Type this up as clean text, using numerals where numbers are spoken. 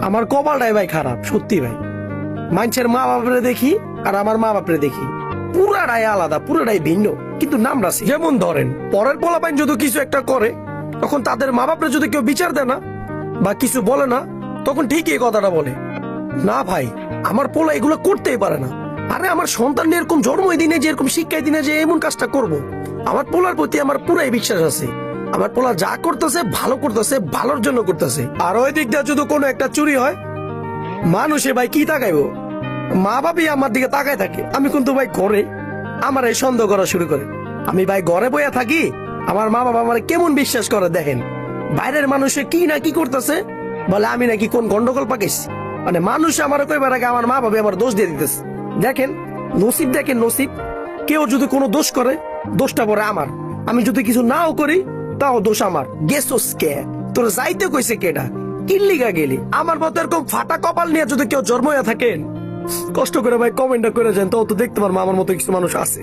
আমার কপালটাই ভাই খারাপ, সত্যি ভাই। মানুষের মা বাপরে দেখি আর আমার মা বাপরে দেখি, পুরাটাই আলাদা, পুরাটাই ভিন্ন, কিন্তু নামরা same। যেমন ধরেন পরের পোলাপাইন যদি কিছু একটা করে, তখন তাদের মা বাপরে যদি কেউ বিচার দেয় না বা কিছু বলে না, তখন ঠিকই এই কথাটা বলে, না ভাই আমার পোলা এগুলো করতেই পারে না। আরে আমার সন্তান এরকম জন্মই দিনে যে এরকম শিক্ষায় দিনে যে এমন কাজটা করব, আমার পোলার প্রতি আমার পুরাই বিশ্বাস আছে। আমার পোলা যা করতেছে ভালো করতেছে, ভালোর জন্য করতেছে। আর ওই দিক দিয়ে যদি কোনো একটা চুরি হয়, মানুষে ভাই কি তাকাইবো? মা বাপই আমার দিকে তাকায় থাকে। আমি কিন্তু ভাই ঘরে আমার এই সন্দেহ করা শুরু করে। আমি ভাই ঘরে বইয়া থাকি, আমার মা বাবা আমার কেমন বিশ্বাস করে দেখেন। বাইরের মানুষে কি না কি করতেছে, বলে আমি নাকি কোন গন্ডগোল পাকাইছি। মানে মানুষ আমার কইবার আগে আমার মা বাবা আমার দোষ দিয়ে দিতেছে। দেখেন নসিব, দেখেন নসিব। কেউ যদি কোনো দোষ করে, দোষটা পরে আমার। আমি যদি কিছু নাও করি, তাও দোষ আমার। গেছোস কে? তোর যাইতে কইছে কেডা? কিল্লিগা গেলি? আমার মতো এরকম ফাটা কপাল নিয়ে যদি কেউ জন্ম হয়ে থাকেন, কষ্ট করে ভাই কমেন্টটা করে যান, তো দেখতে পারবো আমার মতো কিছু মানুষ আছে।